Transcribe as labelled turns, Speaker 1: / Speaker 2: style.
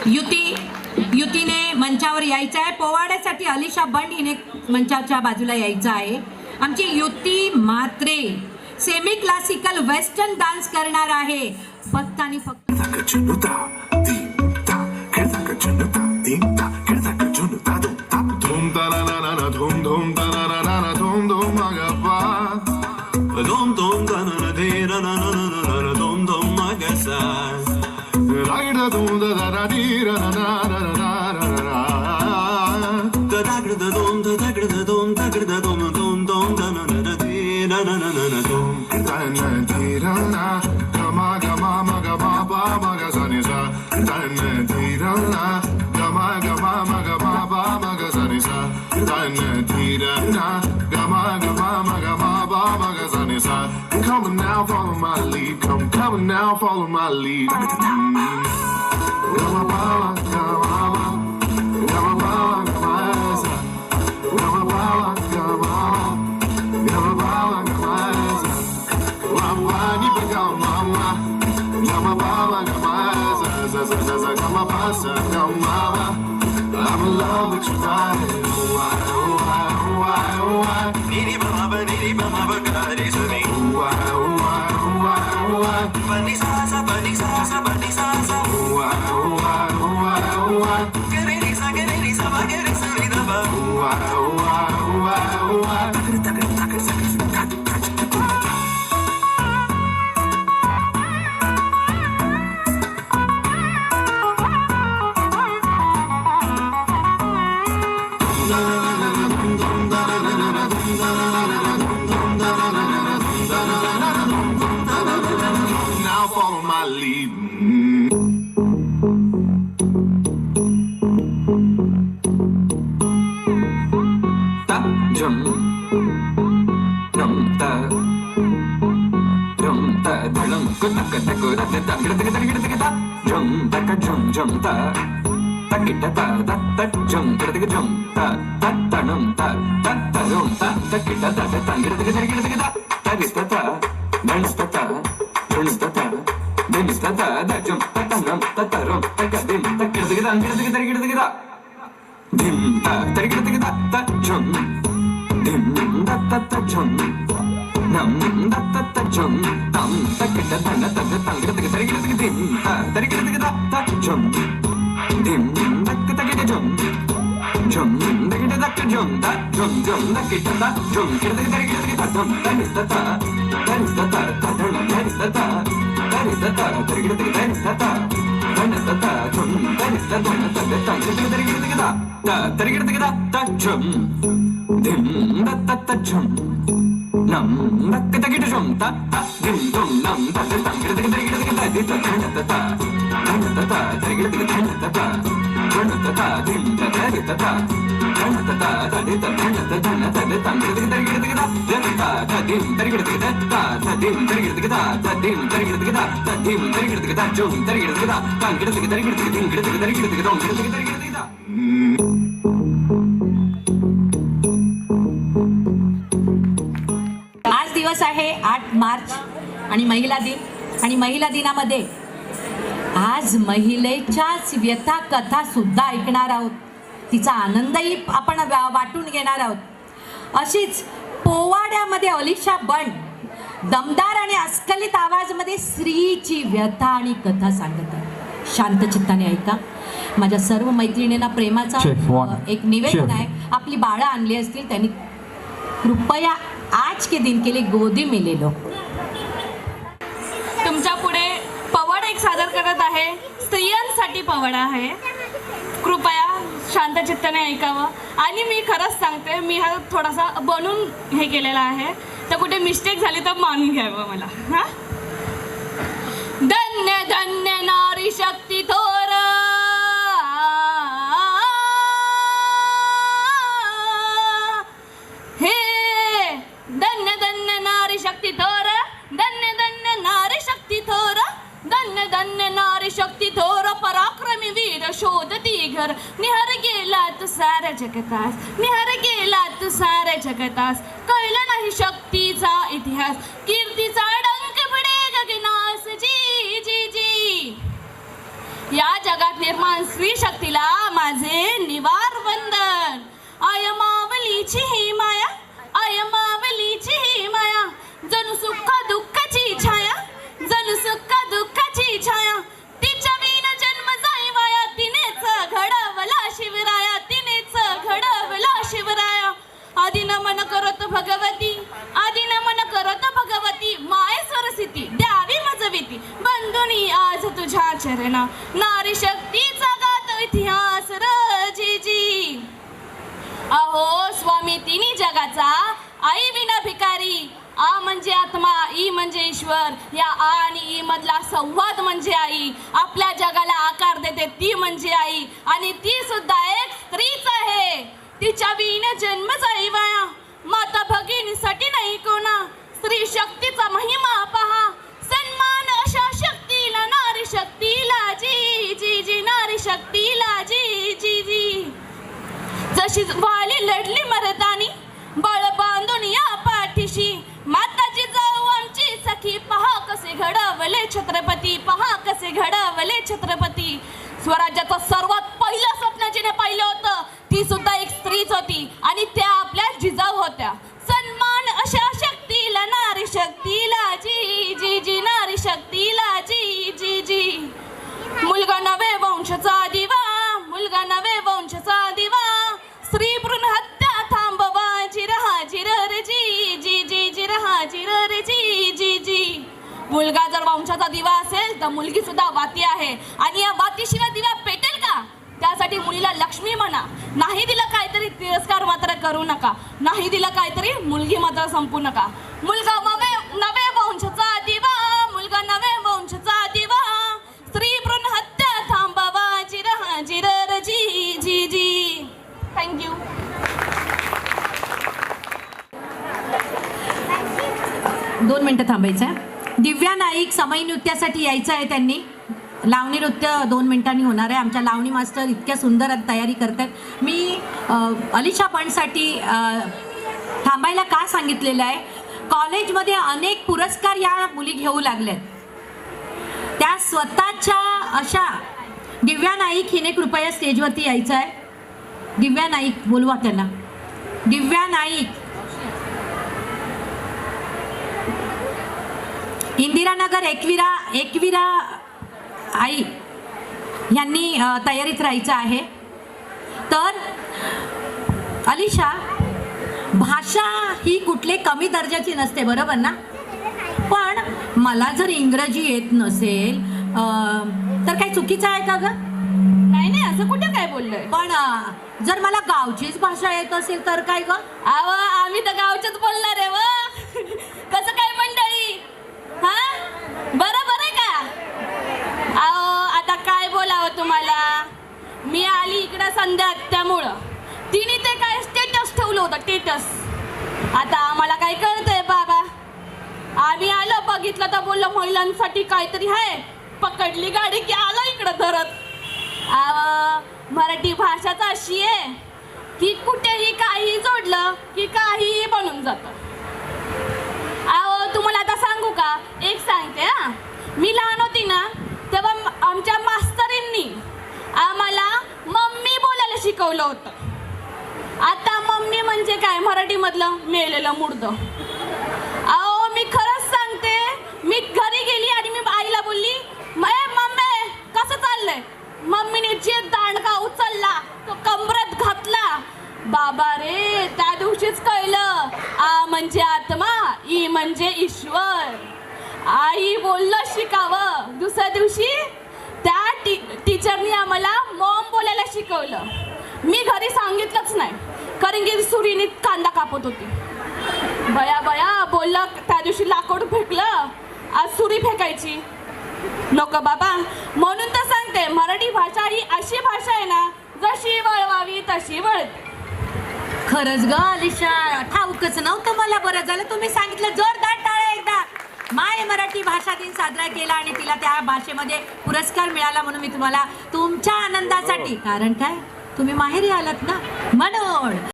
Speaker 1: युतीने मंचावर यायचं आहे. पोवाड्यासाठी अलिशा बंड हिने मंचाच्या बाजूला यायचं आहे. आमची युती Mhatre semi classical western dance करणार आहे. फक्त आणि फक्त Come now, follow my lead. Come now, follow my lead. I'm in love with you, darling. Now follow my lead. आज दिवस आहे 8 मार्च आणि महिला दिन. आणि महिला दिनामध्ये आज महिलेच्याच व्यथा कथा सुद्धा ऐकणार आहोत. तिचा आनंदही आपण वाटून घेणार आहोत. अशीच पोवाड्यामध्ये अलिशा बंड दमदार आणि अस्खलित आवाजमध्ये स्त्रीची व्यथा आणि कथा सांगत आहे. शांत चित्ताने ऐका. माझ्या सर्व मैत्रिणींना प्रेमाचा एक निवेदन आहे. आपली बाळं आणली असतील त्यांनी कृपया आज के दिन के लिए गोदी में ले लो.
Speaker 2: तुमच्या पुढे पवड एक सादर करत आहे. स्त्रियांसाठी पवड आहे. कृपया शांत चित्ताने ऐकावं. आणि मी खरंच सांगते, मी हा थोडासा बनून हे केलेला आहे, तर कुठे मिस्टेक झाली तर मानून घ्यावं मला. हा, धन्य धन्य नारी शक्ती थोर, हे धन्य धन्य नारी शक्ती थोर, धन्य धन्य नारी शक्ती थोर, धन्य धन्य नारी शक्ती थोर, पराक्रमी वीर शोधती घर. निहर गेला तू साऱ्या जगतास, निहर गेला तू साऱ्या जगतास, कळला नाही शक्तीचा इतिहास, कीर्तीचा डंक पडे गगनास. जी जी जी या जगात निर्माण स्त्री शक्तीला माझे निवार वंदन. आय मावलीची ही माया, आय मावलीची ही माया, जणू सुख दुःखाची छाया, जणू सुख दुःखाची छाया. तिच्या विण जन्म जाई वाया, तिनेच घडवला शिवराया, तिनेच घडवला शिवराया. आधी नमन करत भगवती, आधी नमन करत भगवती, माय सरस्वती द्यावी मजविती, बंधुनी आज तुझ्या चरणा. नारी शक्तीचा गात इतिहास रजीजी. अहो स्वामी तिन्ही जगाचा, आई विना भिकारी. आ म्हणजे आत्मा, ई म्हणजे ईश्वर. या आ आणि ई मधला संवाद म्हणजे आई. आपल्या जगाला आकार देते ती म्हणजे आई, आणि ती सुद्धा एक स्त्रीच आहे. तिच्या विण जन्म जाई वाया, माता भगिनीसाठी नाही कोणा. स्त्री शक्तीचा महिमा पहा, सन्मान अशा शक्तीला, नारी शक्तीला जी जी जी, नारी शक्तीला जी जी जी. जशी वाली लढली मर्दानी, बळ बांधून या पाठीशी, माताची जाऊ आमची सखी, पहा कसे घडवले छत्रपती, पहा कसे घडवले छत्रपती. स्वराज्याचं सर्वात पहिलं स्वप्न जिने पाहिलं होतं ती सुद्धा एक स्त्रीच होती, आणि त्या आपल्या जिजाऊ होत्या. सन्मान अशा शक्तीला, नारी शक्तीला जी जी जी, नारी शक्तीला जी जी जी. मुलगा नवे वंशचा दिवा, मुलगा नवे वंशचा दिवा, स्त्री भ्रूण हत्या थांबवा, जिरहा जिरर जी जी जी, जिरहा जिरर जी जी जी. मुलगा जर वंशाचा दिवा असेल तर मुलगी सुद्धा वाती आहे, आणि या वातीशिवाय दिवा पेटेल का? त्यासाठी मुलीला लक्ष्मी म्हणा. नाही दिलं काहीतरी तिरस्कार मात्र करू नका, नाही दिलं काहीतरी मुलगी मात्र संपू नका. मुलगा नवे वंशचा दिवा, मुलगा नवे वंशचा दिवा, स्त्री भ्रूण हत्या थांबवा, जिरहा जिरर जी जी जी. थँक्यू.
Speaker 1: दोन मिनिटं थांबायचं आहे. दिव्या नाईक समई नृत्यासाठी यायचं आहे त्यांनी. लावणी नृत्य 2 मिनिटांनी होणार आहे. आमच्या लावणी मास्टर इतक्या सुंदर तयारी करतात. मी अलिशा बंडसाठी थांबायला का सांगितलेलं आहे, कॉलेजमध्ये अनेक पुरस्कार या मुली घेऊ लागल्यात. त्या स्वतःच्या अशा दिव्या नाईक हिने कृपया स्टेजवरती यायचं आहे. दिव्या नाईक बोलवा त्यांना. दिव्या नाईक, इंदिरानगर एकविरा आई यांनी तयारीत राहायचं आहे. तर अलिशा, भाषा ही कुठले कमी दर्जाची नसते, बरोबर ना? पण मला जर इंग्रजी येत नसेल तर काही चुकीचं आहे का ग?
Speaker 2: नाही नाही, असं कुठं काय बोललोय.
Speaker 1: पण जर मला गावचीच भाषा येत असेल तर काय ग?
Speaker 2: अहो आम्ही तर गावच्याच बोलणार आहे व. कसं काय मंडळी, हा बरोबर आहे का? अहो आता काय बोलावं तुम्हाला. मी आली इकडं संध्या, त्यामुळं तिने ते काय स्टेटस ठेवलं होतं, स्टेटस. आता आम्हाला काय कळतंय बाबा. आम्ही आलो, बघितलं तर बोललो महिलांसाठी काहीतरी आहे. पकडली गाडी की आलो इकडं धरत. मराठी भाषाच अशी आहे की कुठेही काही जोडलं की काहीही बनून जातं. अहो तुम्हाला आता सांगू का, एक सांगते हा. मी लहान होती ना तेव्हा आमच्या मास्तरींनी आम्हाला मम्मी बोलायला शिकवलं होतं. आता मम्मी म्हणजे काय, मराठीमधलं मेलेलं मुर्दं. अहो मी खरंच सांगते, मी घरी गेली आणि मी आईला बोलली, मम्मी कसं चाललंय? मम्मीने जे दांडका उचलला तो कमरात घातला. बाबा रे, त्या दिवशीच कळलं, आ म्हणजे आत्मा, ई म्हणजे ईश्वर. आई बोललं शिकावं. दुसऱ्या दिवशी त्या टीचरनी आम्हाला मॉम बोलायला शिकवलं. मी घरी सांगितलंच नाही, कारण की सुरीने कांदा कापत होती. बया बया बोललं, त्या दिवशी लाकूड फेकलं, आज सुरी फेकायची. नको बाबा. म्हणून तर सांगते, मराठी भाषा ही अशी भाषा आहे ना, जशी वळवावी तशी वळते.
Speaker 1: खरंच ग अलिशा, ठाऊकच नव्हतं मला. बरं झालं तुम्ही सांगितलं. जोरदार टाळ्या एकदा. माय मराठी भाषा दिन साजरा केला आणि तिला त्या भाषेमध्ये पुरस्कार मिळाला, म्हणून मी तुम्हाला तुमच्या आनंदासाठी, कारण काय तुम्ही माहेरी आलात ना म्हणून